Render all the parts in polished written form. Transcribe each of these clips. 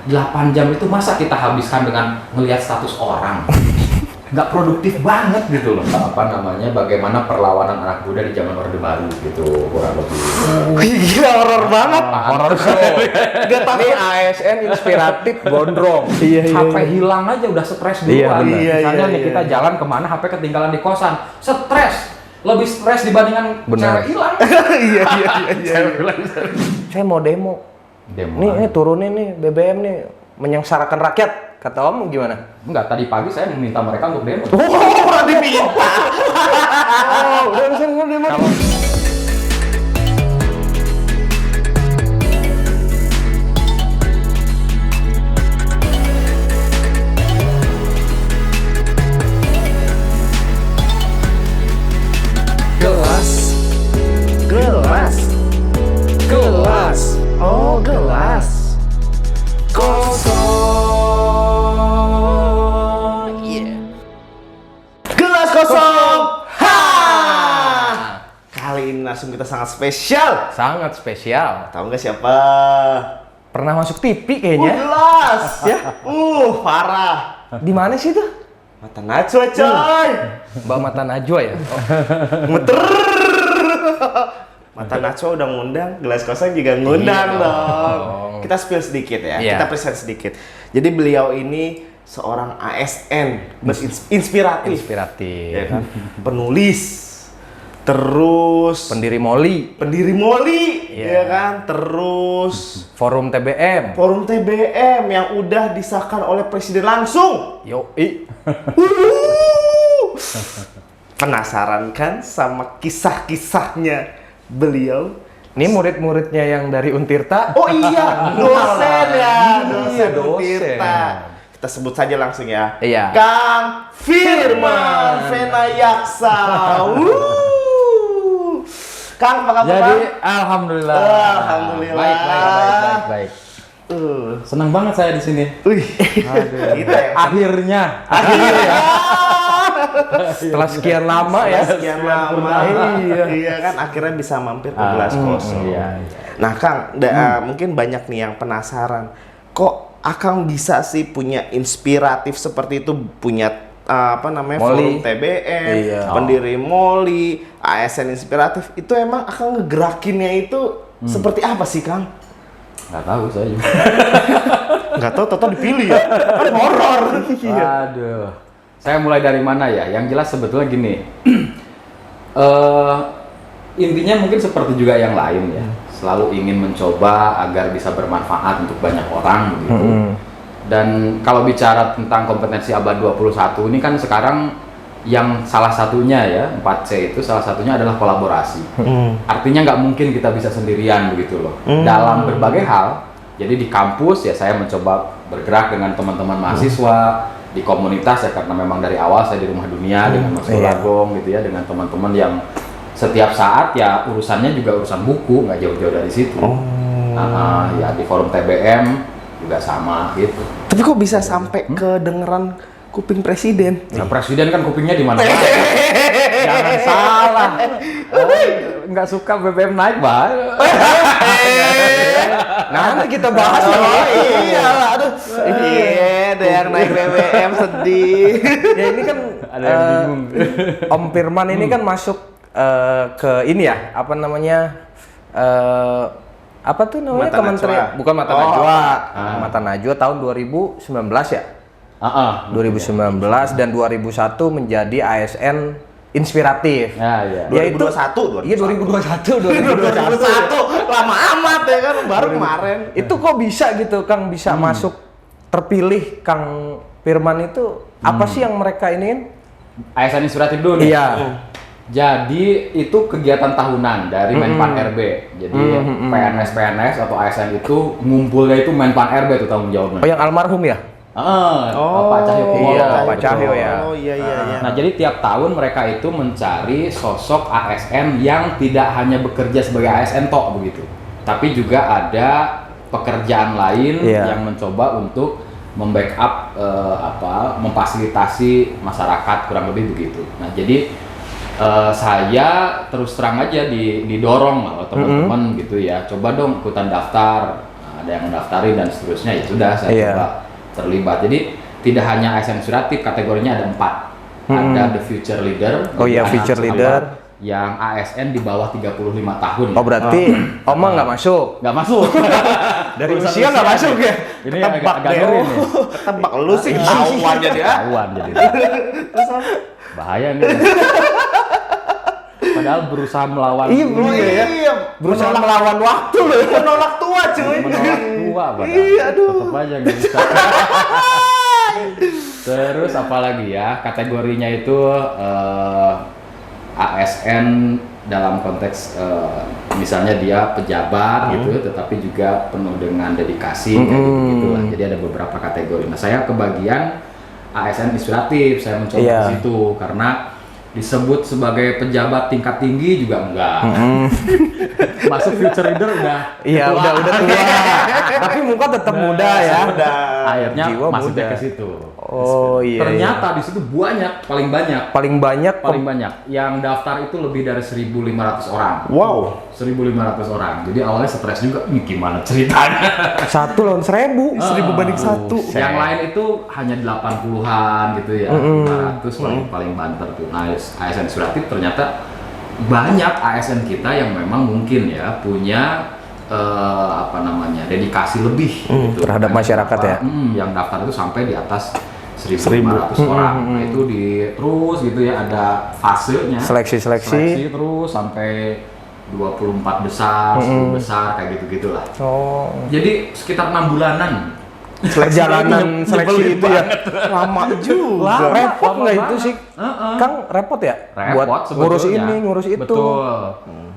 8 jam itu masa kita habiskan dengan melihat status orang? Nggak produktif banget gitu loh. Apa namanya, bagaimana perlawanan anak muda di zaman Orde Baru gitu, kurang lebih. Gila, horor banget. Horor show. Gak tahu. Ini ASN inspiratif gondrong. HP hilang aja udah stres duluan. Iya, Misalnya iya, nih iya. kita jalan kemana, HP ketinggalan di kosan, stres. Lebih stres dibandingkan cewek hilang. Iya. Saya mau demo. Nih turunin nih BBM nih, menyengsarakan rakyat. Kata Om gimana? Enggak, tadi pagi saya meminta mereka untuk demo. Oh, diminta. Oh, udah bisa demo. Kalau Gelas. Oh, gelas. Kosong. Yeah. Gelas kosong. Ha! Kali ini langsung kita sangat spesial. Sangat spesial. Tahu nggak siapa? Pernah masuk TV kayaknya. Gelas. Ya. Parah. Di mana sih itu? Mata Najwa, coy. Mbak Mata Najwa ya? Muter. Mata Najwa udah ngundang, gelas kosong juga ngundang dong. Kita spill sedikit ya, Iya. kita present sedikit. Jadi beliau ini seorang ASN, inspiratif. Inspiratif. Ya kan? Penulis, terus Pendiri Moli. ya kan? Terus Forum TBM. Forum TBM yang udah disahkan oleh Presiden langsung. Yoi. Penasaran kan sama kisah-kisahnya beliau? Ini murid-muridnya yang dari Untirta. Oh iya, dosen ya, dosen dosen. Untirta. Kita sebut saja langsung ya. Iya. Kang Firman Venayaksa. Kang, apa kabar? jadi Kang? alhamdulillah. Alhamdulillah. Baik. Senang banget saya di sini. Kita ya. Akhirnya. Setelah sekian lama ya. Sekian lama. Iya kan, akhirnya bisa mampir ke gelas kosong. Iya. Nah, Kang, mungkin banyak nih yang penasaran. Kok Akang bisa sih punya inspiratif seperti itu, punya Moli. Forum TBM, Iya. pendiri Moli, ASN inspiratif. Itu emang Akang ngegerakinnya itu seperti apa sih, Kang? Nggak tahu saya juga. Nggak tahu, toto dipilih ya. Kan horor. Aduh. Saya mulai dari mana ya? Yang jelas sebetulnya gini. Intinya mungkin seperti juga yang lain ya. Selalu ingin mencoba agar bisa bermanfaat untuk banyak orang begitu. Dan kalau bicara tentang kompetensi abad 21 ini kan sekarang yang salah satunya ya, 4C itu salah satunya adalah kolaborasi. Artinya nggak mungkin kita bisa sendirian begitu loh. Dalam berbagai hal. Jadi di kampus ya saya mencoba bergerak dengan teman-teman mahasiswa, di komunitas ya karena memang dari awal saya di Rumah Dunia dengan Mas Sulagong gitu ya, dengan teman-teman yang setiap saat ya urusannya juga urusan buku, nggak jauh-jauh dari situ. Ya di Forum TBM juga sama gitu. Tapi kok bisa sampai kedengeran kuping presiden? Nah, presiden kan kupingnya di mana-mana. Jangan salah. Nggak suka BBM naik, Bang. Nanti kita bahas ya. Iya, aduh. Iya, ada yang naik BBM sedih. Ya ini kan Ada yang bingung. Om Firman ini kan masuk ke ini ya, apa namanya? Apa tuh namanya? Mata Kementerian Najwa. bukan Mata Oh. Najwa. Mata Najwa tahun 2019 ya. 2019 dan 2001 menjadi ASN inspiratif. Ya. Ya itu 2021. Iya 2021. Lama amat ya kan, baru kemarin. Itu kok bisa gitu Kang bisa masuk terpilih Kang Firman itu apa sih yang mereka iniin? ASN inspiratif dulu nih. Iya. Jadi itu kegiatan tahunan dari Menpan RB. Jadi PNS atau ASN itu ngumpulnya itu Menpan RB itu tanggung jawabnya. Oh yang almarhum ya? Pak Cahyo Kumolo. Iya, Pak Cahyo ya. Oh iya. Nah, jadi tiap tahun mereka itu mencari sosok ASN yang tidak hanya bekerja sebagai ASN tok begitu. Tapi juga ada pekerjaan lain yang mencoba untuk membackup memfasilitasi masyarakat kurang lebih begitu. Nah, jadi saya terus terang aja didorong oleh teman-teman gitu ya. Coba dong ikutan daftar. ada yang mendaftarin dan seterusnya, ya sudah saya Iya. coba terlibat. Jadi tidak hanya ASN inspiratif, kategorinya ada 4. Ada The Future Leader. Oh iya, jadi Future anak Leader. yang ASN di bawah 35 tahun. Oh berarti Oma nggak masuk. nggak masuk. Dari Urusan usia nggak masuk ya? Ini Ketebak agak deh. ngeri nih. Ketebak lu sih ketahuan jadi ya. Ketahuan jadi. Bahaya nih. Padahal berusaha melawan. Iya. Berusaha melawan waktu loh. Menolak tua cuy. Menolak tua padahal. Iya, aduh. Tetap aja nggak bisa. Terus apalagi ya, kategorinya itu ASN dalam konteks misalnya dia pejabat gitu, tetapi juga penuh dengan dedikasi kayak gitu lah. Jadi ada beberapa kategori. Nah, saya kebagian ASN inspiratif, saya mencoba Iya. di situ karena disebut sebagai pejabat tingkat tinggi juga enggak. Masuk future leader udah. Iya tua. udah tua. Tapi muka tetap muda ya. Akhirnya Jiwa masuknya muda. ke situ. Oh iya. Ternyata di situ paling banyak Paling banyak. yang daftar itu lebih dari 1.500 orang. Wow. 1.500 orang. Jadi awalnya stres juga, nih gimana ceritanya. 1 lawan 1.000. 1.000 banding 1. Yang lain itu hanya 80-an gitu ya. 500 paling banter tuh. Nah, ASN inspiratif ternyata banyak ASN kita yang memang mungkin ya punya dedikasi lebih gitu. terhadap masyarakat ya? Yang daftar itu sampai di atas 1.500 orang. Nah, itu terus gitu ya, ada fasenya. Seleksi. Terus sampai 24 besar, 10 besar kayak gitu-gitulah. Oh. Jadi sekitar 6 bulanan. Perjalanan seleksi itu ya lama juga. Repot lama nggak itu banget. sih? Kang repot ya? Buat Repot ngurus sebetulnya. ini, ngurus itu. Betul.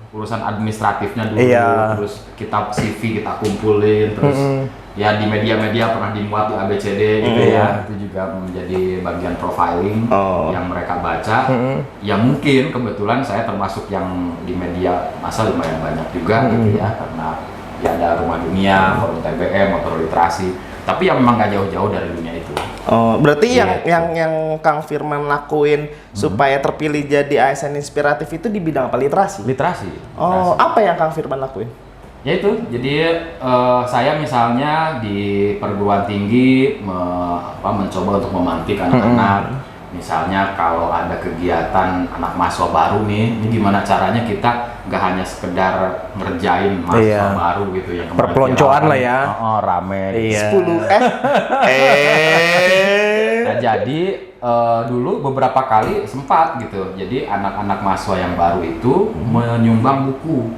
Urusan administratifnya dulu, Iya. terus kita CV kita kumpulin, terus ya di media-media pernah dimuat di ABCD gitu ya. Itu juga menjadi bagian profiling yang mereka baca. Ya mungkin kebetulan saya termasuk yang di media masa lumayan banyak juga gitu ya, karena ya ada Rumah Dunia, Forum TBM, Motor Literasi. Tapi yang memang gak jauh-jauh dari dunia itu. Oh, berarti Gitu. yang Kang Firman lakuin supaya terpilih jadi ASN inspiratif itu di bidang apa? Literasi? Literasi. Oh, apa yang Kang Firman lakuin? Ya itu, jadi saya misalnya di perguruan tinggi mencoba untuk memantik anak-anak. Misalnya kalau ada kegiatan anak mahasiswa baru nih, ini gimana caranya kita nggak hanya sekedar ngerjain mahasiswa baru gitu yang kemarin Perpeloncoan lah ya. Rame. Iya. 10 Nah, jadi dulu beberapa kali sempat gitu. Jadi anak-anak mahasiswa yang baru itu menyumbang buku.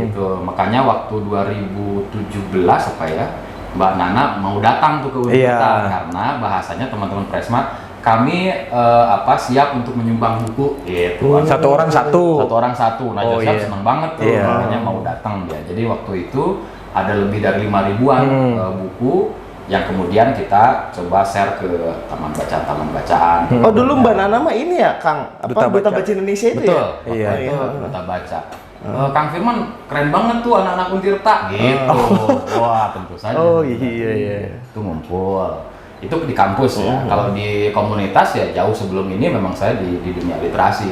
Gitu. Makanya waktu 2017 apa ya, Mbak Nana mau datang tuh ke Unita karena bahasanya teman-teman Presma kami siap untuk menyumbang buku gitu. Satu orang satu. Nah, Joseph seneng banget tuh, makanya mau datang dia. Jadi waktu itu ada lebih dari 5.000-an buku yang kemudian kita coba share ke taman bacaan. Oh, dulu Mbak Nana mah ini ya, Kang, Duta Duta Baca. Baca Indonesia itu Betul. ya? Iya. Duta Baca. Kang Firman keren banget tuh anak-anak Untirta gitu. Wah, tentu saja. Oh iya. Itu ngumpul. Itu di kampus ya. Kalau di komunitas ya jauh sebelum ini memang saya di dunia literasi.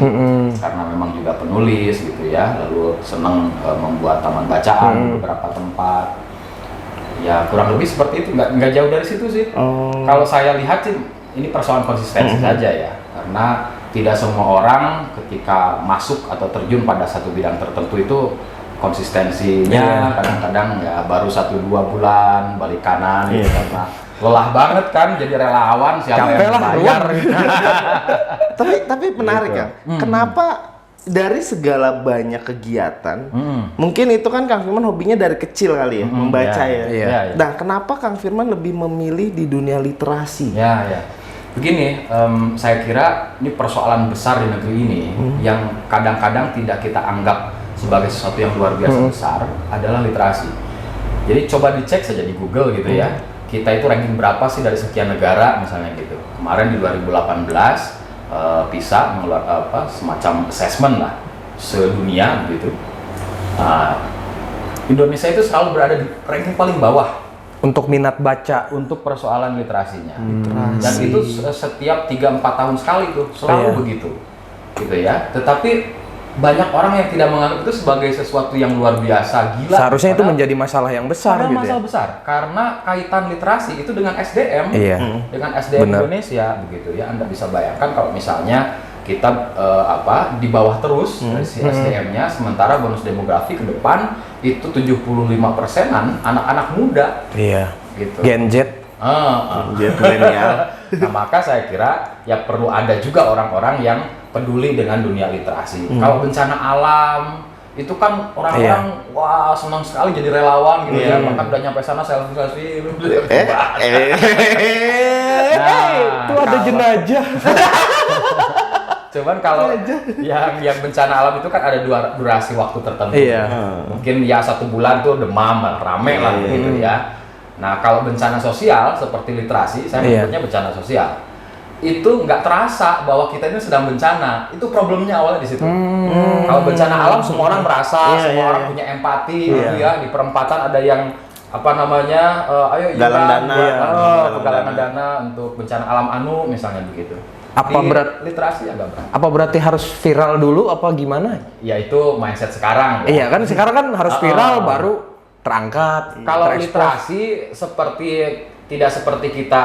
Karena memang juga penulis gitu ya. Lalu senang membuat taman bacaan di beberapa tempat. Ya kurang lebih seperti itu. Nggak jauh dari situ sih. Kalau saya lihat sih ini persoalan konsistensi saja ya. Karena tidak semua orang ketika masuk atau terjun pada satu bidang tertentu itu konsistensinya kadang-kadang ya baru 1-2 bulan balik kanan gitu karena lelah banget kan jadi relawan siapa Capek yang lah, bayar. Tapi menarik Gitu. ya. Kenapa dari segala banyak kegiatan, mungkin itu kan Kang Firman hobinya dari kecil kali ya, membaca ya. Iya. Nah, kenapa Kang Firman lebih memilih di dunia literasi? Ya. Begini, saya kira ini persoalan besar di negeri ini yang kadang-kadang tidak kita anggap sebagai sesuatu yang luar biasa besar adalah literasi. Jadi coba dicek saja di Google gitu ya. Kita itu ranking berapa sih dari sekian negara misalnya gitu. Kemarin di 2018 PISA mengeluarkan semacam assessment lah sedunia gitu. Indonesia itu selalu berada di ranking paling bawah Untuk minat baca. untuk persoalan literasinya. Dan itu setiap 3-4 tahun sekali tuh selalu begitu. Gitu ya. Tetapi banyak orang yang tidak menganggap itu sebagai sesuatu yang luar biasa, gila. Seharusnya itu menjadi masalah yang besar Padahal gitu masalah ya. besar karena kaitan literasi itu dengan SDM, Iya. dengan SDM Benar. Indonesia begitu ya. Anda bisa bayangkan kalau misalnya kita di bawah terus dari si SDM-nya, sementara bonus demografi ke depan itu 75%-an anak-anak muda Iya. gitu. Gen Z. Jet milenial. Nah, maka saya kira ya perlu ada juga orang-orang yang peduli dengan dunia literasi. Kalau bencana alam itu kan orang-orang wah senang sekali jadi relawan gitu ya. Bahkan udah nyampe sana selfie. Itu ada jenajah. Cuman kalau yang bencana alam itu kan ada durasi waktu tertentu. Iya. Mungkin ya 1 bulan tuh demam, rame lah gitu ya. Nah, kalau bencana sosial seperti literasi, saya menyebutnya bencana sosial. Itu nggak terasa bahwa kita ini sedang bencana. Itu problemnya awalnya di situ. Kalau bencana alam semua orang merasa, semua orang punya empati gitu ya. Di perempatan ada yang ayo Galang dana, penggalangan dana untuk bencana alam misalnya begitu. Literasi agak berat. Apa berarti harus viral dulu apa gimana? Ya itu mindset sekarang. Iya kan sekarang kan harus viral baru terangkat. Kalau terekspos. literasi tidak seperti kita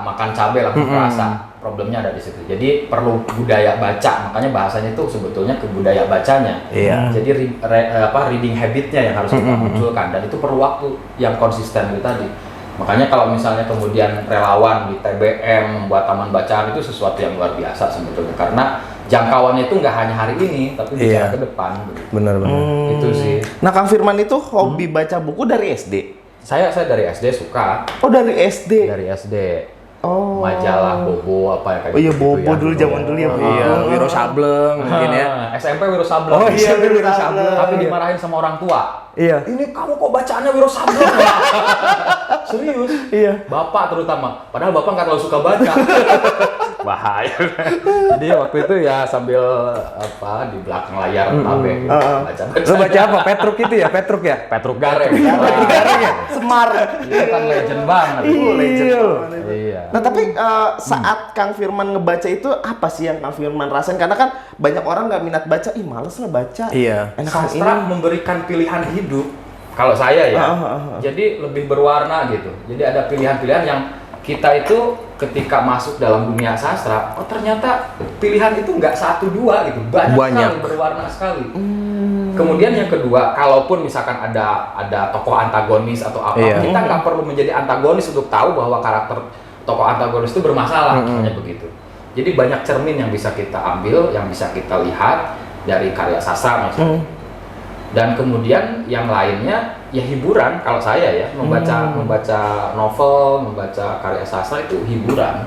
makan cabai langsung terasa. Problemnya ada di situ. Jadi perlu budaya baca. Makanya bahasanya itu sebetulnya ke budaya bacanya. Iya. Jadi reading habitnya yang harus kita munculkan, dan itu perlu waktu yang konsisten itu tadi. Makanya kalau misalnya kemudian relawan di TBM membuat taman bacaan itu sesuatu yang luar biasa sebetulnya, karena jangkauannya itu nggak hanya hari ini tapi bisa ke depan. Benar-benar. Itu sih. Nah, Kang Firman itu hobi baca buku dari SD. Saya dari SD suka. Oh, dari SD. Dari SD. Oh. Majalah Bobo apa ya kayak Oh iya, gitu Bobo dulu zaman dulu ya, Bu. Iya, Wiro Sableng mungkin ya. SMP Wiro Sableng. Oh iya, Wiro Wiro Sableng. Tapi dimarahin sama orang tua. Iya. Ini kamu kok bacaannya Wiro Sableng? Serius? Iya. Bapak terutama. Padahal bapak nggak terlalu suka baca. Bahaya. Jadi waktu itu ya sambil di belakang layar HP baca. Lu baca apa? Petruk itu ya? Petruk ya? Petruk Gareng. Gareng ya? Semar. Itu kan legend banget. Iya. Nah, tapi saat Kang Firman ngebaca itu apa sih yang Kang Firman rasain? Karena kan banyak orang nggak minat baca, males lah baca. Iya. Enakan Sastra memberikan pilihan hidup. Kalau saya ya, jadi lebih berwarna gitu. Jadi ada pilihan-pilihan yang kita itu ketika masuk dalam dunia sastra, oh ternyata pilihan itu nggak 1, 2 gitu, banyak sekali, berwarna sekali. Kemudian yang kedua, kalaupun misalkan ada tokoh antagonis atau apa, kita nggak perlu menjadi antagonis untuk tahu bahwa karakter tokoh antagonis itu bermasalah, misalnya begitu. Jadi banyak cermin yang bisa kita ambil, yang bisa kita lihat dari karya sastra misalnya. Dan kemudian yang lainnya ya hiburan. Kalau saya ya membaca novel, membaca karya sastra itu hiburan.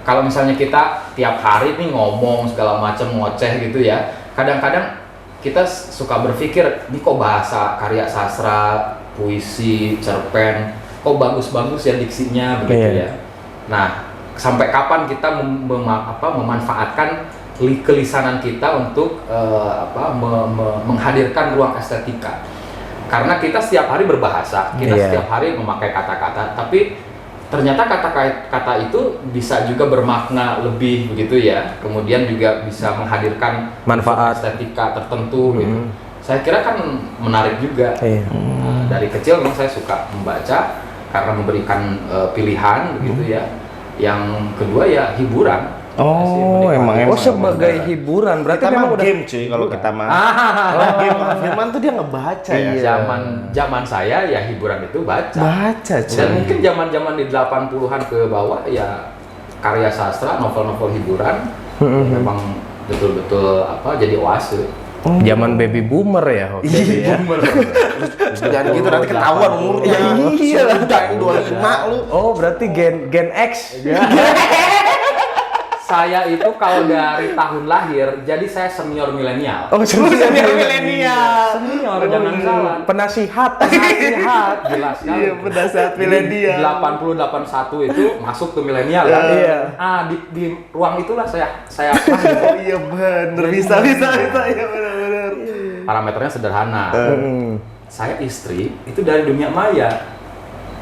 Kalau misalnya kita tiap hari nih ngomong segala macam ngoceh gitu ya, kadang-kadang kita suka berpikir, ini kok bahasa karya sastra, puisi, cerpen, kok bagus-bagus ya diksinya begitu ya. Nah, sampai kapan kita memanfaatkan kelisanan kita untuk menghadirkan ruang estetika? Karena kita setiap hari berbahasa, kita setiap hari memakai kata-kata, tapi ternyata kata-kata itu bisa juga bermakna lebih begitu ya. Kemudian juga bisa menghadirkan manfaat estetika tertentu gitu. Saya kira kan menarik juga. Nah, dari kecil memang saya suka membaca karena memberikan pilihan begitu ya. Yang kedua ya hiburan. Emang sebagai hiburan berarti kita memang mah game cuy kalau kita mah. Game Kang Firman tuh dia ngebaca ya. Zaman saya ya hiburan itu baca. Baca cuy. Dan mungkin zaman-zaman di 80-an ke bawah ya karya sastra, novel-novel hiburan memang betul-betul jadi oase. Zaman baby boomer ya waktu itu ya. Jangan gitu nanti ketahuan umurnya. Iya lah. 25 lu. Oh, berarti Gen X. Saya itu kalau dari tahun lahir, jadi saya senior milenial. Oh, senior milenial. Senior, jangan salah. Penasihat. Jelas sekali. Iya, penasihat milenial. 80 81 itu masuk ke milenial kan. Iya. Di ruang itulah saya Oh iya bener. Bisa ya benar. Parameternya sederhana. Saya istri itu dari dunia maya.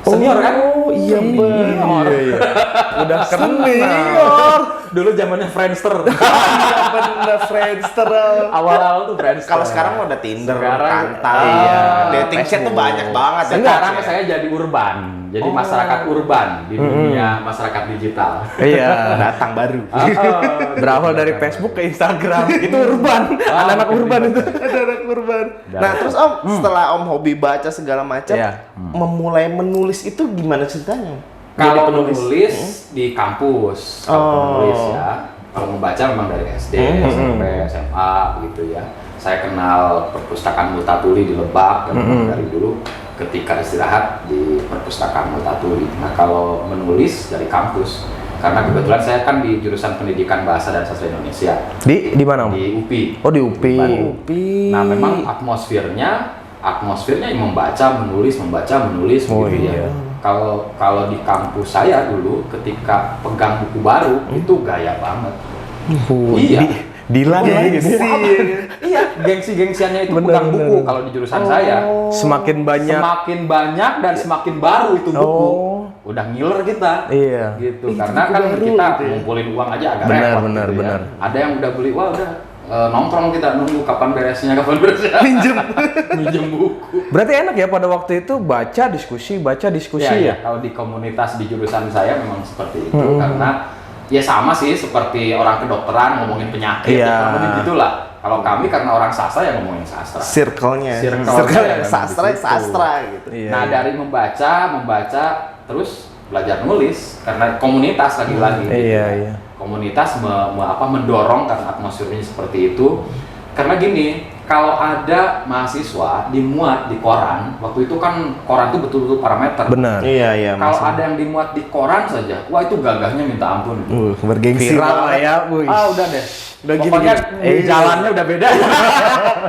Senior kan? Oh iya benar. Iya. Udah Senior. Dulu zamannya Friendster. Iya benar Friendster. Awal-awal tuh Friendster. Kalau sekarang udah Tinder, Sekarang, Kantan, iya. dating chat tuh banyak banget. ya. Sekarang saya jadi urban, jadi masyarakat urban di dunia masyarakat digital. Iya. Datang baru. Berawal dari Facebook ke Instagram. Itu urban. Anak-anak urban itu. Ada anak urban. Nah terus Om, setelah Om hobi baca segala macam, Iya. memulai menulis itu gimana ceritanya? Kalau Jadi menulis di kampus, kalau menulis ya, kalau membaca memang dari SD, SMP, SMA gitu ya. Saya kenal perpustakaan Multatuli di Lebak dan dari dulu ketika istirahat di perpustakaan Multatuli. Nah kalau menulis dari kampus, karena kebetulan saya kan di jurusan Pendidikan Bahasa dan Sastra Indonesia Di mana, Om? di UPI. Oh, di UPI. Bandung. Nah memang atmosfernya yang membaca, menulis Oh, gitu iya. ya. Kalau di kampus saya dulu ketika pegang buku baru itu gaya banget. Iya. Dilan lagi gitu. Iya, gengsi-gengsiannya itu Bener, pegang bener. buku kalau di jurusan saya. Semakin banyak. Semakin banyak dan semakin baru itu buku. Udah ngiler kita. Iya. Gitu. Karena kan kita ngumpulin uang aja agak Benar, repot benar, gitu ya. benar. Ada yang udah beli, wah udah nongkrong kita nunggu kapan beresnya. Minjem buku. Berarti enak ya pada waktu itu baca diskusi Ya. Kalau di komunitas di jurusan saya memang seperti itu karena ya sama sih seperti orang kedokteran ngomongin penyakit, Iya. ngomongin gitulah. Kalau kami karena orang sastra ya ngomongin sastra. Circle-nya. Circle-nya memang Sastra, di situ. sastra gitu. Iya. Nah dari membaca terus belajar nulis karena komunitas lagi-lagi. gitu. Iya. Komunitas mendorong karena atmosfernya seperti itu. Karena gini, kalau ada mahasiswa dimuat di koran, waktu itu kan koran itu betul-betul parameter. Benar. Iya. Kalau ada yang dimuat di koran saja, wah itu gagahnya minta ampun. Bergengsi Viral lah banget. ya, Buy. Udah deh. Udah Pokoknya gini. jalannya udah beda.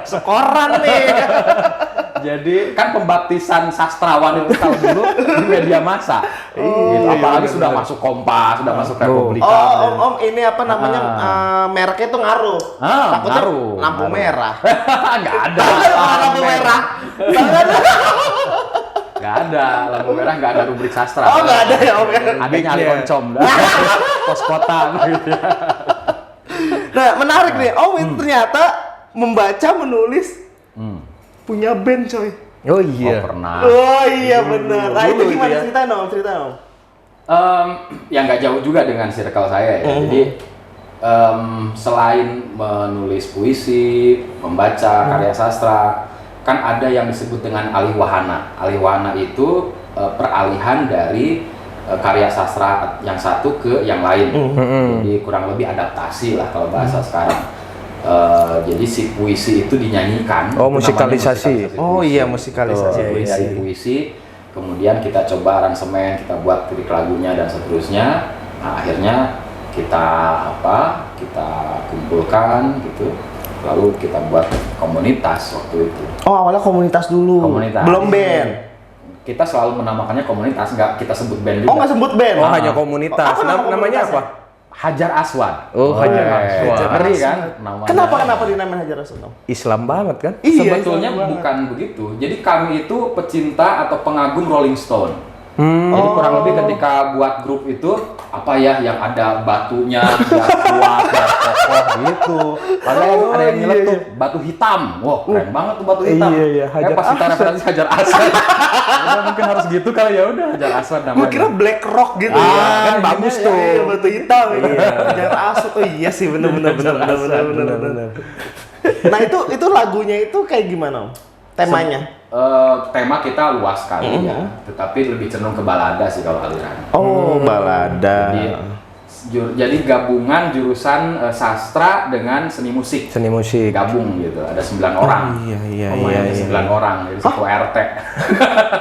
Sekoran nih. Jadi kan pembaptisan sastrawan itu tahun dulu di media massa. Gitu. Apalagi sudah masuk Kompas, sudah masuk Republika. Om, ini apa namanya? Mereknya tuh ngaruh. Takutnya ngaruh. lampu merah. Nggak ada. Lampu merah. Nggak ada. Lampu merah nggak ada rubrik sastra. Oh, nggak ada ya, Om. Ada nyari oncom. Pos kota gitu ya. Nah, menarik nih. Om itu ternyata membaca, menulis, punya band, coy. Oh iya. Pernah. Oh iya benar. Nah, itu Dulu gimana itu ya. cerita dong? Ya nggak jauh juga dengan circle saya ya. Jadi selain menulis puisi, membaca karya sastra, kan ada yang disebut dengan alih wahana. Alih wahana itu peralihan dari karya sastra yang satu ke yang lain. Jadi kurang lebih adaptasi lah kalau bahasa sekarang. Jadi si puisi itu dinyanyikan. Oh, Itu namanya musikalisasi. Oh iya, musikalisasi. Betul, Iya, dari iya. puisi, kemudian kita coba aransemen, kita buat lirik lagunya dan seterusnya. Nah, akhirnya kita kumpulkan gitu, lalu kita buat komunitas waktu itu. Oh, awalnya komunitas dulu. Komunitas. Belum band. Kita selalu menamakannya komunitas, nggak kita sebut band juga. Oh, nggak sebut band. Oh, hanya komunitas. Apa nama Namanya komunitasnya? apa? Hajar Aswad. Oh, Hajar Aswad. Ngeri kan? Namanya. Kenapa dinamain Hajar Aswad? Islam banget kan? Sebetulnya bukan begitu. Jadi kami itu pecinta atau pengagum Rolling Stone. Jadi kurang lebih ketika buat grup itu apa ya yang ada batunya yang kuat, yang kokoh gitu. Ada yang nyeletuk batu hitam. Wah, keren banget tuh batu hitam. Iya, Hajar Pas kita referensi Hajar Aswad. Udah mungkin harus gitu kali ya udah Hajar Aswad namanya. Gue kira Black Rock gitu ya. Kan bagus tuh. Iya, batu hitam. Hajar Aswad. Oh iya sih, bener. Nah, itu lagunya itu kayak gimana, Om? Temanya? Tema kita luas sekali ya, tetapi lebih cenderung ke balada sih kalau aliran. Oh, balada. Jadi gabungan jurusan sastra dengan seni musik. Seni musik. Gabung gitu, ada 9 orang. Iya. Pemainnya 9 orang, jadi satu RT.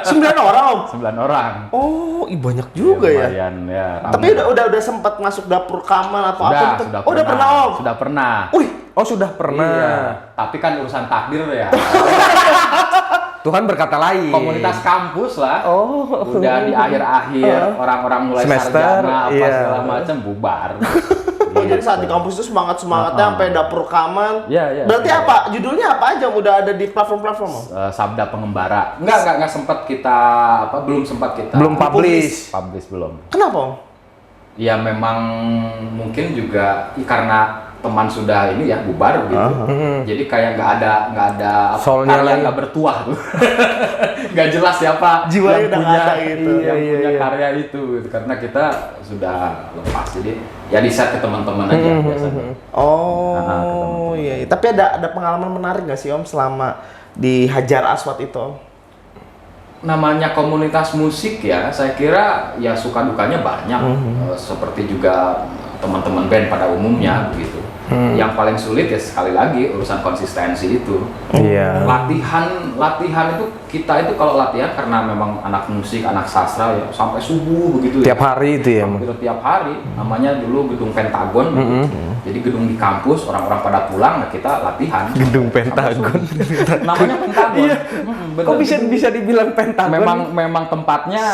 9 orang, Om? 9 orang. Oh, banyak juga ya. Lumayan ya. Tapi udah sempat masuk dapur rekaman atau apa gitu? Sudah Udah pernah, Om? Sudah pernah. Oh, sudah pernah. Iya. Tapi kan urusan takdir ya. Tuhan berkata lain. Komunitas kampus lah. Oh. Udah di akhir-akhir orang-orang mulai Semester, sarjana apa iya. segala macam bubar. gua jadi saat di kampus itu semangatnya sampai dapur rekaman. Iya. Berarti apa? Judulnya apa aja yang udah ada di platform-platform, Om? Sabda Pengembara. Enggak sempat kita belum sempat kita Belum publish. Publish belum. Kenapa, Om? Ya memang mungkin juga karena teman sudah ini ya bubar gitu. Jadi kayak nggak ada Soulnya karya lagi. nggak bertuah tuh. Nggak jelas siapa Jiwanya yang udah nggak punya ada gitu. yang punya karya itu gitu. Karena kita sudah lepas, jadi ya di set ke teman-teman aja biasanya. Oh, iya. Tapi ada pengalaman menarik nggak sih, Om, selama di Hajar Aswad itu, Om? Namanya komunitas musik ya, saya kira ya suka dukanya banyak. Seperti juga teman-teman band pada umumnya begitu. Yang paling sulit ya sekali lagi urusan konsistensi itu. Iya. Latihan itu kita itu kalau latihan karena memang anak musik, anak sastra ya sampai subuh begitu. Tiap hari itu ya. Hampir tiap hari. Namanya dulu gedung Pentagon. Jadi gedung di kampus, orang-orang pada pulang, nah kita latihan. Gedung Sampai Pentagon. subuh. Namanya Pentagon. Bener. Kok bisa dibilang Pentagon? Memang tempatnya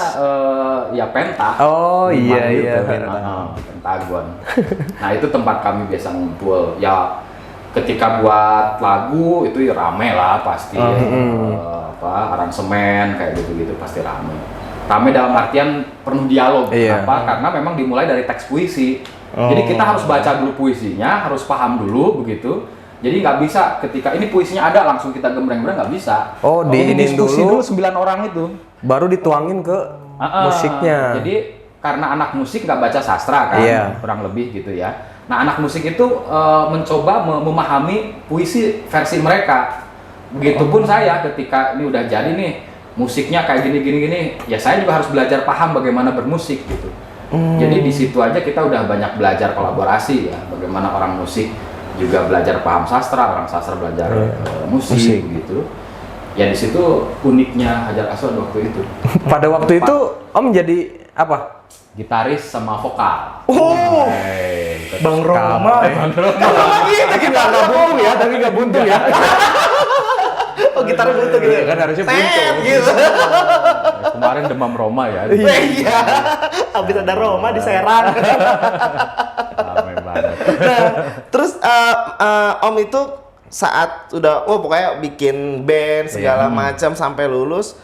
ya penta. Oh, Memang iya, Pentagon. Nah, itu tempat kami biasa ngumpul. Ya ketika buat lagu itu ya rame lah pasti. Aransemen kayak gitu-gitu pasti rame. Rame dalam artian penuh dialog. Iya. Kenapa? Karena memang dimulai dari teks puisi. Jadi kita harus baca dulu puisinya, harus paham dulu begitu. Jadi nggak bisa ketika ini puisinya ada langsung kita gembreng-gembreng, nggak bisa. Oh, Jadi diinin diskusi dulu. dulu 9 orang itu. Baru dituangin ke musiknya. Jadi karena anak musik nggak baca sastra kan, Iya. kurang lebih gitu ya. Nah, anak musik itu mencoba memahami puisi versi mereka. Begitupun saya ketika ini udah jadi nih musiknya kayak gini, ya saya juga harus belajar paham bagaimana bermusik gitu. Jadi di situ aja kita udah banyak belajar kolaborasi ya, bagaimana orang musik juga belajar paham sastra, orang sastra belajar musik gitu. Ya di situ uniknya Hajar Aswad waktu itu. Pada waktu itu Om jadi apa? Gitaris sama vokal. Oh, Bang Roma. Tapi nggak buntu ya, Oh, gitar buntu gitu. Kan harusnya buntu. Gitu. Kemarin demam Roma ya. Iya. Habis ada Roma di Serang. Ramai banget. Nah, terus Om itu saat udah pokoknya bikin band segala macam sampai lulus,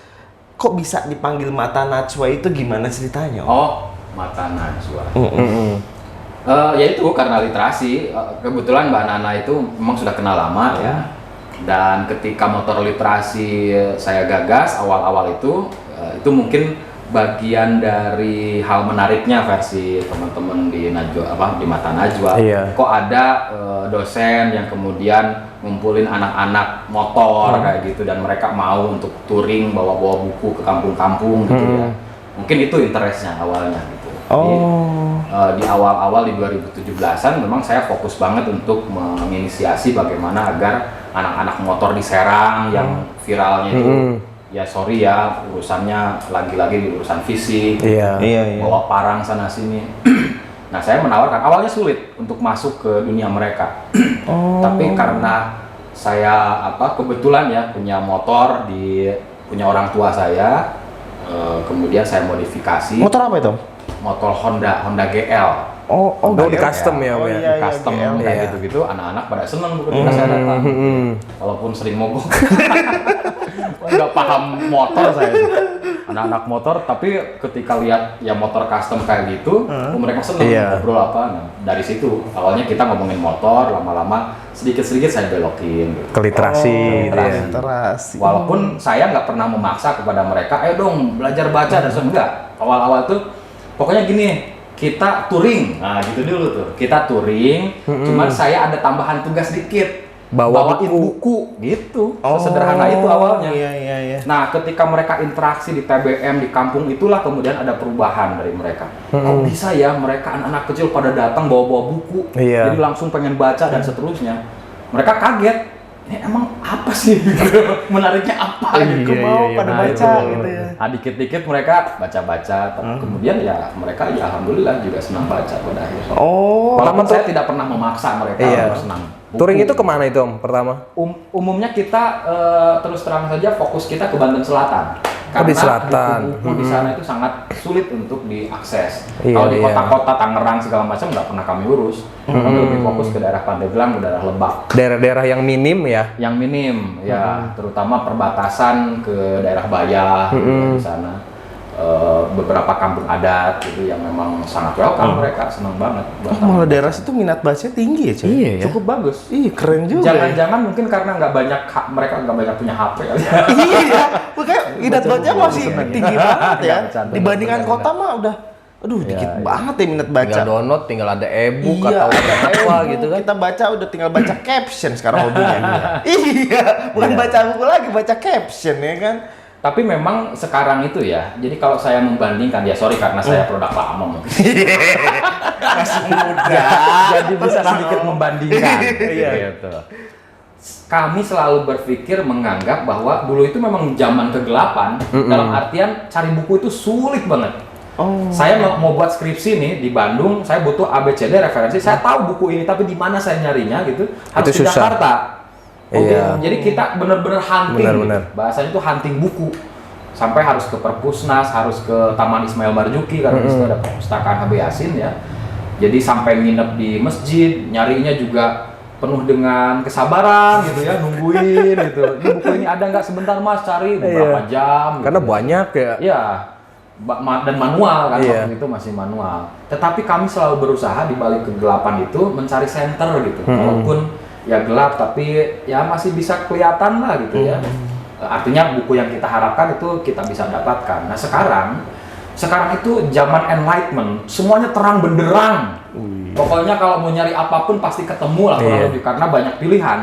kok bisa dipanggil Mata Najwa itu gimana ceritanya, Om? Oh, Mata Najwa. Ya itu karena literasi. Kebetulan Mbak Nana itu memang sudah kenal lama ya. Dan ketika motor literasi saya gagas awal-awal itu mungkin bagian dari hal menariknya versi teman-teman di Najwa di Mata Najwa. Iya. Kok ada dosen yang kemudian ngumpulin anak-anak motor kayak gitu dan mereka mau untuk touring bawa-bawa buku ke kampung-kampung gitu ya. Mungkin itu interestnya awalnya gitu. Di awal-awal di 2017-an memang saya fokus banget untuk menginisiasi bagaimana agar anak-anak motor di Serang yang viralnya itu ya sorry ya urusannya lagi-lagi urusan fisik, Iya. bawa parang sana sini. Nah, saya menawarkan awalnya sulit untuk masuk ke dunia mereka. Tapi karena saya kebetulan ya punya motor punya orang tua saya, kemudian saya modifikasi. Motor apa itu? Motor Honda GL. Udah di custom ya, Om ya. Di custom GL. kayak Iya. gitu-gitu, anak-anak pada seneng ketika saya datang. Walaupun sering mogok. Nggak paham motor saya itu. Anak-anak motor, tapi ketika lihat ya motor custom kayak gitu, mereka seneng ngobrol apa. Nah, dari situ awalnya kita ngomongin motor, lama-lama sedikit-sedikit saya belokin gitu. Ke literasi gitu ya. Literasi. Walaupun saya nggak pernah memaksa kepada mereka, ayo dong belajar baca dan enggak. Awal-awal tuh pokoknya gini, kita touring. Nah, gitu dulu tuh. Kita touring, cuman saya ada tambahan tugas dikit. Bawain buku gitu. Sesederhana itu awalnya. Iya. Nah, ketika mereka interaksi di TBM di kampung itulah kemudian ada perubahan dari mereka. Kok bisa ya mereka anak-anak kecil pada datang bawa-bawa buku, Iya. jadi langsung pengen baca dan seterusnya. Mereka kaget. Ini emang apa sih? Menariknya apa? Aku mau pada baca gitu ya. Nah, dikit-dikit mereka baca-baca, kemudian ya mereka ya alhamdulillah juga senang baca pada akhirnya. Walaupun saya tidak pernah memaksa mereka untuk senang buku. Touring itu kemana itu, Om, pertama? Umumnya kita terus terang saja fokus kita ke Banten Selatan. karena di selatan. buku-buku di sana itu sangat sulit untuk diakses. Iya, Kalau di iya. kota-kota Tangerang segala macam nggak pernah kami urus. Kami lebih fokus ke daerah Pandeglang, ke daerah Lebak. Daerah-daerah yang minim ya. Yang minim, ya terutama perbatasan ke daerah Bayah gitu ya, di sana. Beberapa kampung adat gitu yang memang sangat welcome, mereka senang banget. Malah daerah situ minat bacanya tinggi ya, cuy. Iya ya. Cukup bagus. Ih, keren juga. Jangan-jangan mungkin karena nggak banyak mereka nggak banyak punya HP kali ya. Iya, makanya minat bacanya masih tinggi banget ya. Bercanda, Dibandingkan bercanda. kota mah udah, aduh dikit banget ya minat baca. Tinggal download, tinggal ada e-book Iya, atau apa gitu kan. Kita baca udah tinggal baca caption sekarang hobinya. Iya, bukan baca buku lagi, baca caption ya kan. Tapi memang sekarang itu ya, jadi kalau saya membandingkan, ya sorry karena saya produk lama mungkin. Masih muda. Jadi bisa sedikit membandingkan. Gitu. Kami selalu berpikir menganggap bahwa dulu itu memang zaman kegelapan, dalam artian cari buku itu sulit banget. Oh. Saya mau buat skripsi nih di Bandung, saya butuh ABCD referensi, saya tahu buku ini, tapi di mana saya nyarinya gitu, harus Itu ke susah. Jakarta. Iya. Jadi kita bener-bener hunting, Bener-bener. gitu. Bahasanya itu hunting buku. Sampai harus ke Perpusnas, harus ke Taman Ismail Marzuki, karena di situ ada perpustakaan HB Yasin ya. Jadi sampai nginep di masjid, nyarinya juga penuh dengan kesabaran gitu ya, nungguin gitu. Ini buku ini ada nggak, sebentar mas, cari beberapa jam. Karena gitu. banyak ya. Iya, dan manual kan, Iya. waktu itu masih manual. Tetapi kami selalu berusaha di balik kegelapan itu mencari center gitu. Walaupun ya gelap, tapi ya masih bisa kelihatan lah gitu ya. Artinya buku yang kita harapkan itu kita bisa dapatkan. Nah sekarang itu zaman enlightenment, semuanya terang benderang. Pokoknya kalau mau nyari apapun pasti ketemu lah kurang Iya. lebih, karena banyak pilihan.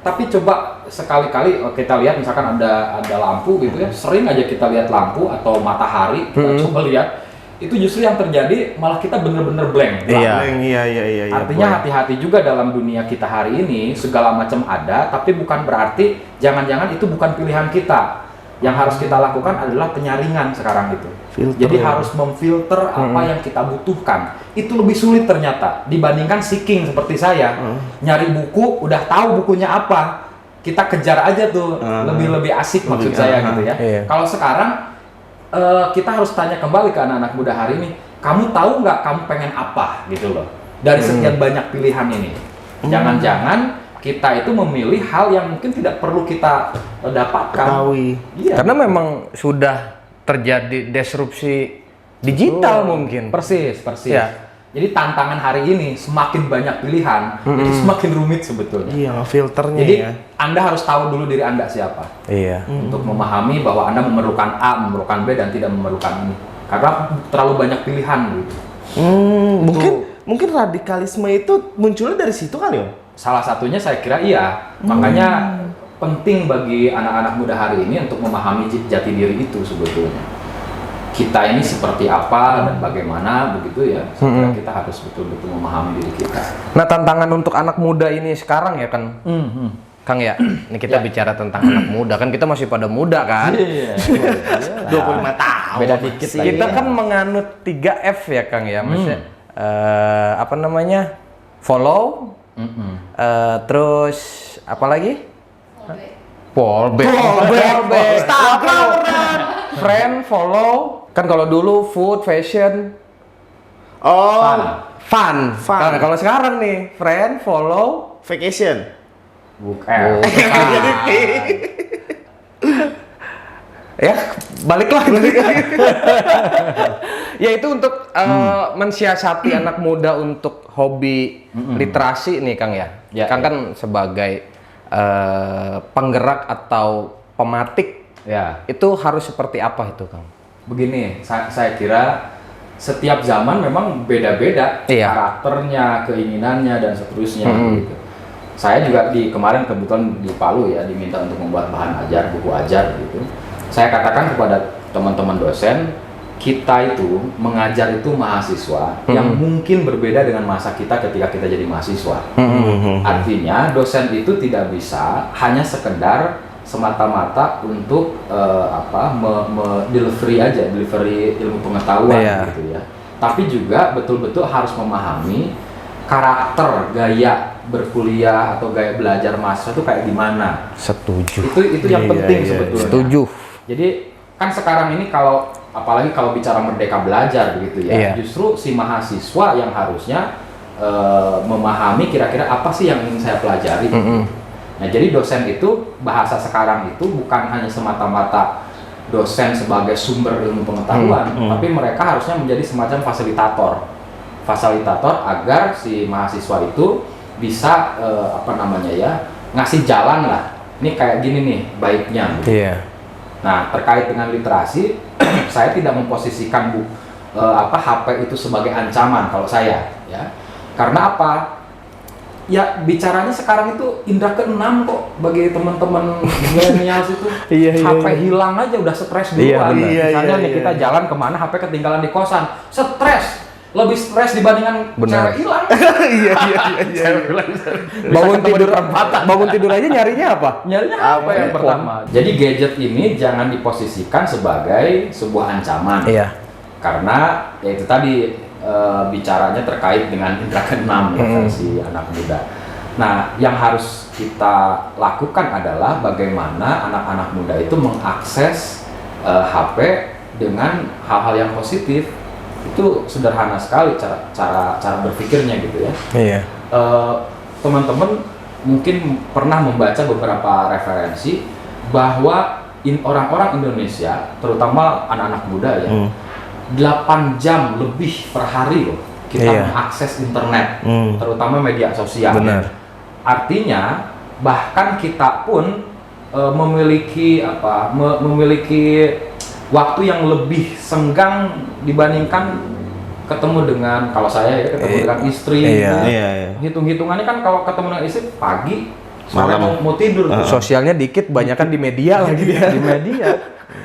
Tapi coba sekali-kali kita lihat misalkan ada lampu gitu ya, sering aja kita lihat lampu atau matahari, kita coba lihat, itu justru yang terjadi malah kita bener-bener blank. Iya. Iya. Artinya hati-hati juga dalam dunia kita hari ini, segala macam ada, tapi bukan berarti jangan-jangan itu bukan pilihan kita. Yang harus kita lakukan adalah penyaringan sekarang itu. Filter, Jadi ya. harus memfilter apa yang kita butuhkan. Itu lebih sulit ternyata dibandingkan seeking seperti saya. Nyari buku, udah tahu bukunya apa, kita kejar aja tuh, lebih asik maksud saya gitu ya. Iya. Kalau sekarang kita harus tanya kembali ke anak-anak muda hari ini, kamu tahu nggak kamu pengen apa gitu loh, dari sekian banyak pilihan ini. Jangan-jangan kita itu memilih hal yang mungkin tidak perlu kita dapatkan. Ketahui. Iya. Karena memang sudah terjadi disrupsi digital mungkin. Persis. Ya. Jadi tantangan hari ini semakin banyak pilihan, jadi semakin rumit sebetulnya. Iya, filternya Jadi ya. Anda harus tahu dulu diri Anda siapa. Iya. Untuk memahami bahwa Anda memerlukan A, memerlukan B, dan tidak memerlukan ini. Karena terlalu banyak pilihan gitu. Mungkin radikalisme itu munculnya dari situ kali ya? Salah satunya saya kira iya. Makanya penting bagi anak-anak muda hari ini untuk memahami jati diri itu sebetulnya. Kita ini seperti apa dan bagaimana begitu ya. Saya kira kita harus betul-betul memahami diri kita. Nah, tantangan untuk anak muda ini sekarang ya kan, Kang ya. Ini kita bicara tentang anak muda, kan kita masih pada muda kan. Iya. 25 tahun. Beda dikit lagi. Kita kan menganut 3F ya Kang ya, maksudnya apa namanya? Follow, terus apa lagi? Fallback. Instagram, friend, follow. Kan kalau dulu food, fashion, Oh, fun. Fun. Kalau sekarang nih, friend, follow, vacation. Bukan. ya balik lagi. Ya itu untuk mensiasati anak muda untuk hobi literasi nih Kang ya. Ya, Kang ya. kan sebagai penggerak atau pematik, Ya. itu harus seperti apa itu Kang? Begini, saya kira setiap zaman memang beda-beda Iya. karakternya, keinginannya, dan seterusnya. Gitu. Saya juga kemarin kebetulan di Palu ya, diminta untuk membuat bahan ajar, buku ajar gitu. Saya katakan kepada teman-teman dosen, kita itu mengajar itu mahasiswa yang mungkin berbeda dengan masa kita ketika kita jadi mahasiswa. Artinya dosen itu tidak bisa hanya sekedar semata-mata untuk delivery ilmu pengetahuan Iya. gitu ya. Tapi juga betul-betul harus memahami karakter, gaya berkuliah atau gaya belajar mahasiswa itu kayak gimana. Setuju. Itu yang penting sebetulnya. Setuju. Jadi kan sekarang ini kalau apalagi kalau bicara merdeka belajar begitu ya, Iya. justru si mahasiswa yang harusnya memahami kira-kira apa sih yang ingin saya pelajari. Nah, jadi dosen itu bahasa sekarang itu bukan hanya semata-mata dosen sebagai sumber ilmu pengetahuan, tapi mereka harusnya menjadi semacam fasilitator agar si mahasiswa itu bisa ngasih jalan lah. Ini kayak gini nih baiknya. Iya. Nah, terkait dengan literasi, saya tidak memposisikan HP itu sebagai ancaman kalau saya, ya. Karena apa? Ya bicaranya sekarang itu indra keenam kok bagi teman-teman milenials itu. HP hilang aja udah stres duluan. Misalnya nih kita jalan kemana HP ketinggalan di kosan, stres. Lebih stres dibandingkan cewek hilang. Iya. Bangun tidur aja nyarinya apa? Nyarinya apa yang pertama? Jadi gadget ini jangan diposisikan sebagai sebuah ancaman. Iya. Karena ya itu tadi bicaranya terkait dengan indra keenam ya, versi anak muda. Nah, yang harus kita lakukan adalah bagaimana anak-anak muda itu mengakses HP dengan hal-hal yang positif. Itu sederhana sekali cara berpikirnya gitu ya. Iya. Teman-teman mungkin pernah membaca beberapa referensi bahwa orang-orang Indonesia, terutama anak-anak muda ya, 8 jam lebih per hari loh kita mengakses internet, terutama media sosial. Benar. Artinya bahkan kita pun memiliki waktu yang lebih senggang dibandingkan ketemu dengan, kalau saya ya ketemu dengan istri. Iya. Hitung-hitungannya kan kalau ketemu dengan istri pagi, sore Malam. mau tidur. Sosialnya dikit, banyakan di media lagi dia. Di media.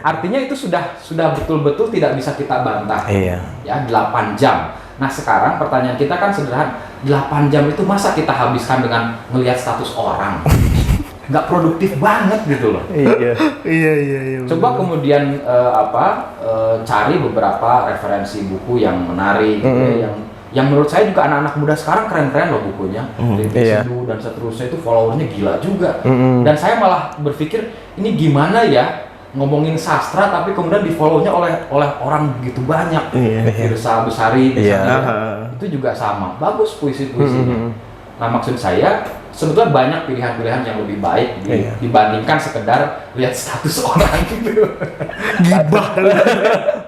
Artinya itu sudah betul-betul tidak bisa kita bantah. Iya. Ya, 8 jam. Nah, sekarang pertanyaan kita kan sederhana. 8 jam itu masa kita habiskan dengan melihat status orang? Nggak produktif banget gitu loh. Iya. Coba kemudian cari beberapa referensi buku yang menarik gitu ya, yang menurut saya juga anak-anak muda sekarang keren-keren loh bukunya. Sidu dan seterusnya itu followernya gila juga. Dan saya malah berpikir ini gimana ya ngomongin sastra tapi kemudian di follow-nya oleh orang begitu banyak. Firsa Besari misalnya. Itu juga sama. Bagus puisi-puisinya. Nah, maksud saya sebetulnya banyak pilihan-pilihan yang lebih baik dibandingkan sekedar lihat status orang gitu. Gibah.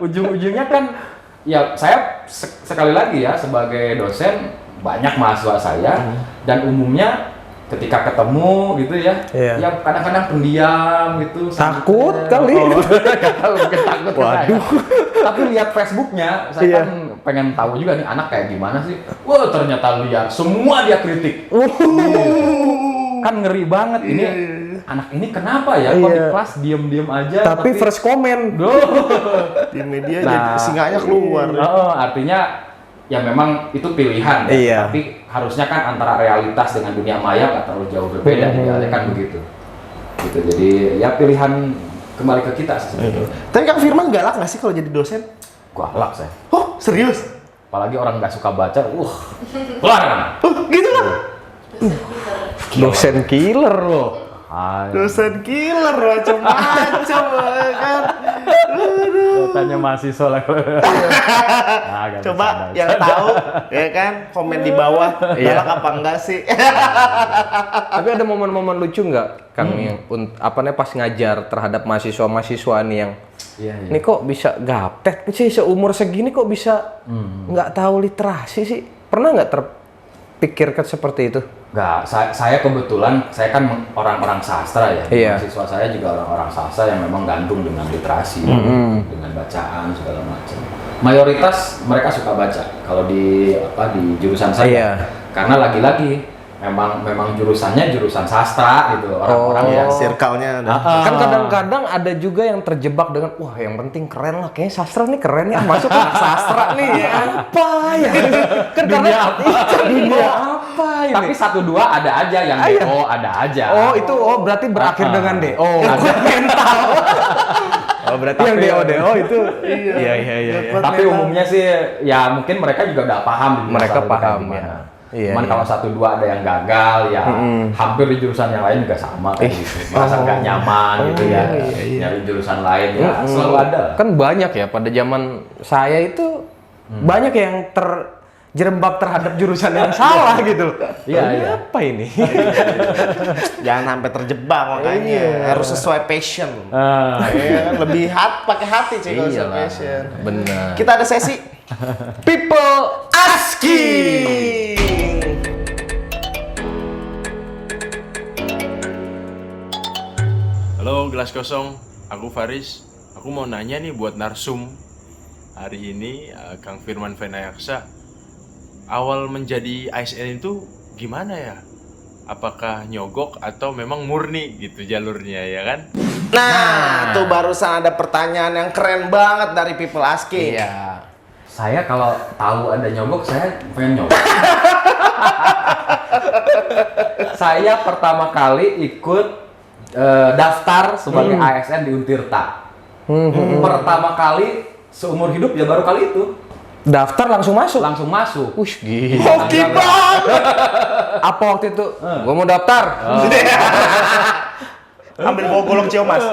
Ujung-ujungnya kan ya saya sekali lagi ya sebagai dosen banyak mahasiswa saya dan umumnya ketika ketemu gitu ya, ya kadang-kadang pendiam gitu. Takut kali. Mungkin takut. Waduh. Tapi lihat Facebooknya, saya kan pengen tahu juga nih anak kayak gimana sih. Wah, ternyata liar, semua dia kritik. Kan ngeri banget ini. Anak ini kenapa ya? Kok di kelas diem-diem aja? Tapi first comment. Di media jadi singanya keluar. Artinya ya memang itu pilihan ya. Tapi harusnya kan antara realitas dengan dunia maya nggak terlalu jauh berbeda, dialihkan begitu. Gitu. Jadi ya pilihan kembali ke kita sebenarnya. Tapi Kang Firman galak nggak sih kalau jadi dosen? Galak saya. Oh, serius? Apalagi orang nggak suka baca, keluar kan? Gitu kan? Dosen killer loh. Dosen killer macam-macam kan. Tanya mahasiswa lah. Coba yang tahu ya kan komen di bawah galak apa enggak sih? Tapi ada momen-momen lucu nggak, Kang, yang pas ngajar terhadap mahasiswa-mahasiswa nih yang ini kok bisa gaptek sih seumur segini kok bisa nggak tahu literasi sih? Pernah nggak terpikirkan seperti itu? Nggak, saya kebetulan, saya kan orang-orang sastra ya. Mahasiswa saya juga orang-orang sastra yang memang gandrung dengan literasi, dengan bacaan segala macam. Mayoritas mereka suka baca kalau di jurusan saya. Karena lagi-lagi memang jurusannya jurusan sastra gitu, orang-orang ya circle-nya ada. Kan kadang-kadang ada juga yang terjebak dengan wah yang penting keren lah, kayaknya sastra nih keren ya, masuk ke sastra nih ya. Apa ya? Kan dunia apa ini? Tapi 1-2 ada aja yang DO, ada aja. Oh, itu berarti berakhir dengan DO. Mental. Berarti yang DO itu iya. Tapi umumnya sih ya mungkin mereka juga udah paham. Mereka paham ya. Iya, Cuman iya. kalau 1-2 ada yang gagal ya hampir di jurusan yang lain juga sama kayak gitu. Merasa nggak nyaman gitu ya. Nyari jurusan lain ya selalu ada. Kan banyak ya pada zaman saya itu banyak yang terjerembab terhadap jurusan yang salah gitu. Iya, Ini iya. apa ini? Jangan sampai terjebak makanya. Harus sesuai passion. Ah, Ya kan lebih pakai hati cuy kalau sesuai Iyalah. passion. Benar. Kita ada sesi People asking. Halo Gelas Kosong, aku Faris. Aku mau nanya nih buat narsum hari ini, Kang Firman Venayaksa. Awal menjadi ASN itu gimana ya? Apakah nyogok atau memang murni gitu jalurnya ya kan? Nah, tuh barusan ada pertanyaan yang keren banget dari people asking. Iya. saya kalau tahu ada nyogok saya pengen nyogok. Saya pertama kali ikut daftar sebagai ASN di Untirta. Pertama kali seumur hidup ya baru kali itu Daftar langsung masuk. langsung masuk. Ush, gila. Hoki banget. Apa waktu itu? Gua mau daftar. Ambil bawa golok ciomas.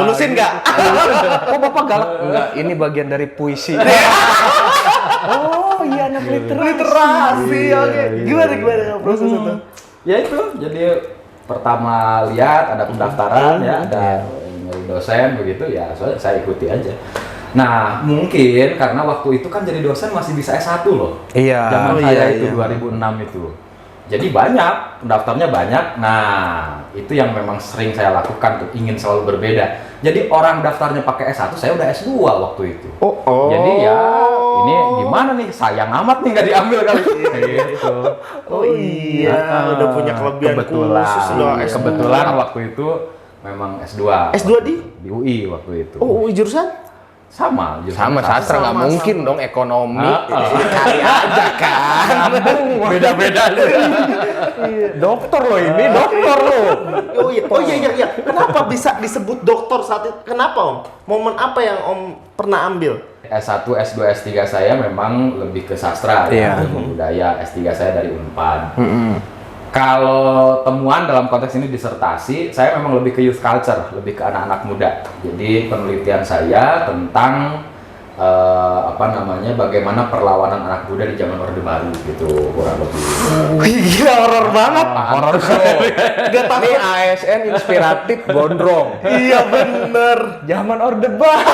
Lulusin nggak? Kok Bapak galak? Enggak, ini bagian dari puisi. Oh, iya anak Literasi, oke. Gimana proses itu? Ya itu, jadi pertama lihat ada pendaftaran ya, ada dari dosen begitu ya, saya ikuti aja. Nah, mungkin karena waktu itu kan jadi dosen masih bisa S1 loh. Iya. Zaman Oh, saya iya, itu iya. 2006 itu. Jadi banyak, pendaftarnya banyak. Nah, itu yang memang sering saya lakukan tuh, ingin selalu berbeda. Jadi orang daftarnya pakai S1, saya udah S2 waktu itu. Oh. Jadi ya ini gimana nih, sayang amat nih nggak diambil kali. Gitu. Oh iya, udah punya kelebihan kebetulan, khusus loh S2. kebetulan waktu itu memang S2. S2 di? Di UI waktu itu. Oh, jurusan? Sama, Sama sastra nggak Sama, mungkin dong ekonomi. Kali aja kan. Beda-beda. Dokter loh ini, dokter loh. Oh iya. Kenapa bisa disebut dokter saat itu? Kenapa Om? Momen apa yang Om pernah ambil? S1, S2, S3 saya memang lebih ke sastra Iya. ya, ilmu budaya. S3 saya dari Unpad. Kalau temuan dalam konteks ini disertasi, saya memang lebih ke youth culture, lebih ke anak-anak muda. Jadi penelitian saya tentang bagaimana perlawanan anak muda di zaman Orde Baru gitu, kurang lebih. Wih, gila horor banget. Horor show. Ini ASN inspiratif gondrong. Iya bener. Zaman Orde Baru.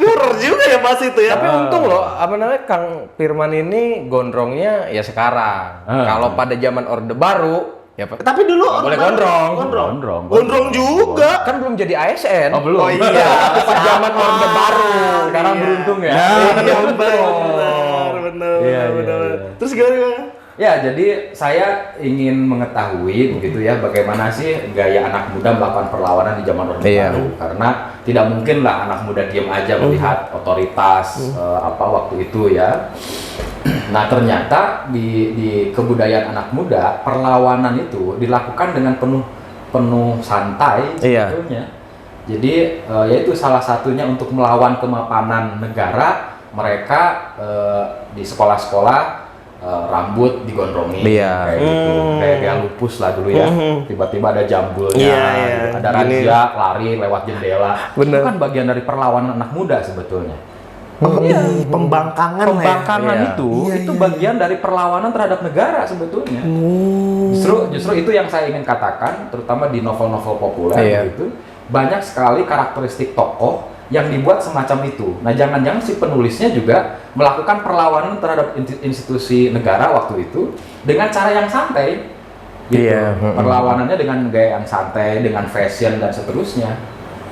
Horor juga ya Mas itu ya. Tapi untung loh, apa namanya Kang Firman ini gondrongnya ya sekarang. Kalau pada zaman Orde Baru, ya Pak. Tapi dulu Nggak boleh gondrong. Gondrong juga. Kan belum jadi ASN. Oh, belum. Oh iya. Pas zaman Orde Baru. Sekarang beruntung ya. Iya bener. Iya. Terus gimana? Ya, jadi saya ingin mengetahui begitu ya, bagaimana sih gaya anak muda melakukan perlawanan di zaman Orde Iya. Baru. Karena tidak mungkin lah anak muda diam aja melihat otoritas waktu itu ya. Nah, ternyata di kebudayaan anak muda, perlawanan itu dilakukan dengan penuh santai Iya. sebetulnya. Jadi yaitu salah satunya untuk melawan kemapanan negara, mereka di sekolah-sekolah rambut digondrongin, Iya. kayak gitu, kayak lupus lah dulu ya. Tiba-tiba ada jambulnya, Iya, gitu. Ada gini. razia, lari lewat jendela. Bener. Itu kan bagian dari perlawanan anak muda sebetulnya. Pembangkangan Pembangkangan Iya. itu bagian dari perlawanan terhadap negara sebetulnya. Justru itu yang saya ingin katakan, terutama di novel-novel populer Iya. gitu, banyak sekali karakteristik tokoh yang dibuat semacam itu. Nah, jangan-jangan si penulisnya juga melakukan perlawanan terhadap institusi negara waktu itu dengan cara yang santai. Gitu. Iya. Perlawanannya dengan gaya yang santai, dengan fashion dan seterusnya.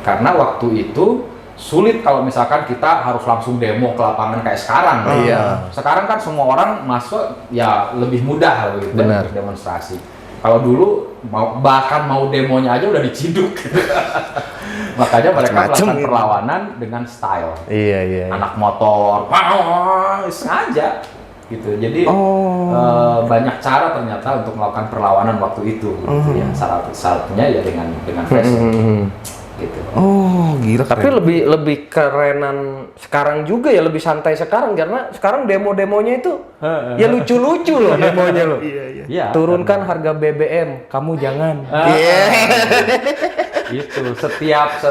Karena waktu itu sulit kalau misalkan kita harus langsung demo ke lapangan kayak sekarang. Iya. Sekarang kan semua orang masuk ya lebih mudah gitu Benar. untuk demonstrasi. Kalau dulu bahkan mau demonya aja udah diciduk. Makanya mereka Macem-macem melakukan gitu. perlawanan dengan style. Iya. Anak motor, sengaja gitu. Jadi banyak cara ternyata untuk melakukan perlawanan waktu itu. Gitu ya. Salah satunya ya dengan fashion. gitu. Oh, gila. Tapi lebih kerenan sekarang juga ya, lebih santai sekarang karena sekarang demo-demonya itu ya lucu-lucu loh demonya loh. Iya. Turunkan harga BBM, kamu jangan. Itu setiap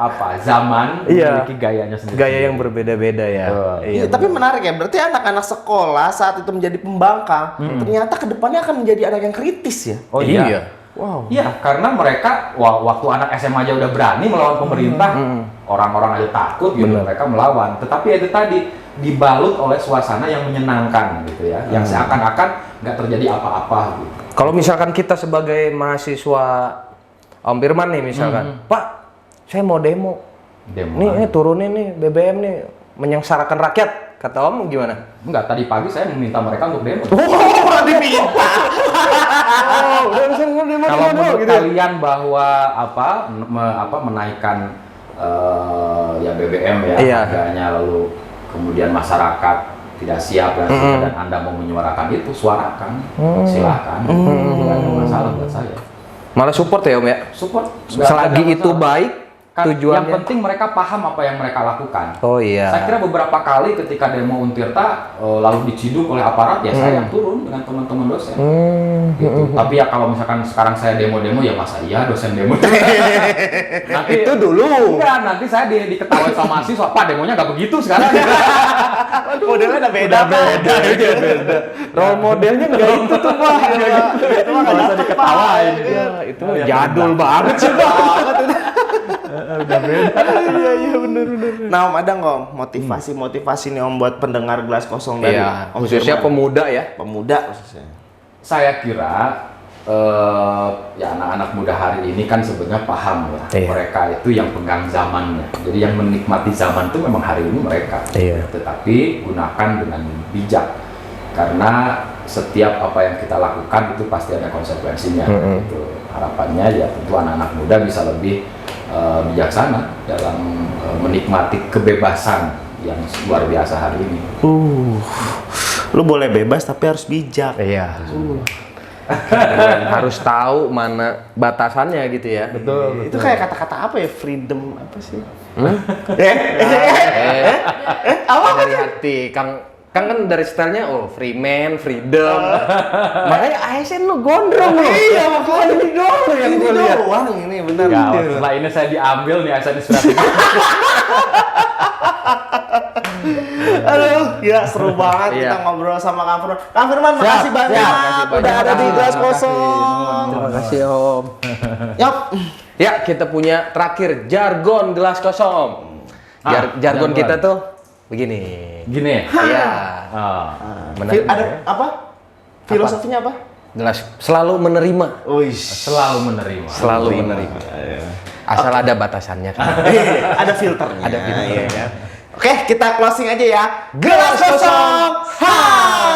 apa zaman Iya. memiliki gayanya sendiri. Gaya yang berbeda-beda ya. Iya, tapi menarik ya. Berarti anak-anak sekolah saat itu menjadi pembangkang, ternyata kedepannya akan menjadi anak yang kritis ya. Oh iya. Wow. Iya, karena mereka waktu anak SMA aja udah berani melawan pemerintah, orang-orang aja takut gitu, mereka melawan. Tetapi itu tadi dibalut oleh suasana yang menyenangkan gitu ya, yang seakan-akan nggak terjadi apa-apa gitu. Kalau misalkan kita sebagai mahasiswa Om Firman nih misalkan, Pak, saya mau demo. Nih turunin nih BBM nih, menyengsarakan rakyat. Kata Om gimana? Enggak, tadi pagi saya meminta mereka untuk demo. Oh, diminta. Kalau menurut kalian bahwa menaikkan ya BBM ya Iya. harganya, lalu kemudian masyarakat tidak siap dan Anda mau menyuarakan itu, suarakan, silakan, tidak ada masalah buat saya. Malah support ya Om ya? Support. Selagi itu baik, Yang tujuannya. penting mereka paham apa yang mereka lakukan. Oh iya. Saya kira beberapa kali ketika demo Untirta lalu diciduk oleh aparat, ya saya yang turun dengan teman-teman dosen. Gitu. Tapi ya kalau misalkan sekarang saya demo-demo, ya masa iya dosen demo. Nanti Itu dulu. enggak, nanti saya diketahui sama mahasiswa, Pak demonya nggak begitu sekarang. Modelnya udah beda. Role modelnya nggak itu tuh Pak. Itu mah Nggak usah diketawain. Ya, itu mah jadul banget sih Pak. Iya bener. Nah, Om ada nggak Om motivasi nih Om buat pendengar Gelas Kosong dari Iya, Om khususnya Firman? pemuda ya. Pemuda khususnya. Saya kira ya anak-anak muda hari ini kan sebenarnya paham ya, Iya. mereka itu yang pegang zamannya. Jadi yang menikmati zaman itu memang hari ini mereka. Iya. Tetapi gunakan dengan bijak, karena setiap apa yang kita lakukan itu pasti ada konsekuensinya. Gitu. Harapannya ya tentu anak-anak muda bisa lebih bijaksana dalam menikmati kebebasan yang luar biasa hari ini. Lu boleh bebas tapi harus bijak. Iya. Harus tahu mana batasannya gitu ya. Betul. Itu kayak kata-kata apa ya? Freedom apa sih? Apa dari hati, Kang kan dari stylenya free man, freedom. Makanya ASN lu gondrong lu. Iya, makanya ini doang yang Ini gue lihat. doang ini bener. Gawat, setelah ini saya diambil nih asal inspiratif. Aduh, ya seru banget Iya. kita ngobrol sama Kang Firman. Kang Firman, makasih banyak makasih udah banyak. ada di Gelas Terima kasih. Kosong. Terima kasih Om. Yap. Ya, kita punya terakhir jargon gelas kosong. Jargon kita tuh begini. Gini. Iya. Ada apa? Filosofinya apa? Gelas selalu menerima. Selalu menerima. Selalu menerima. Asal ada batasannya kan. Ada filternya. Ada filternya. Oke, kita closing aja ya. Gelas Kosong. Hai.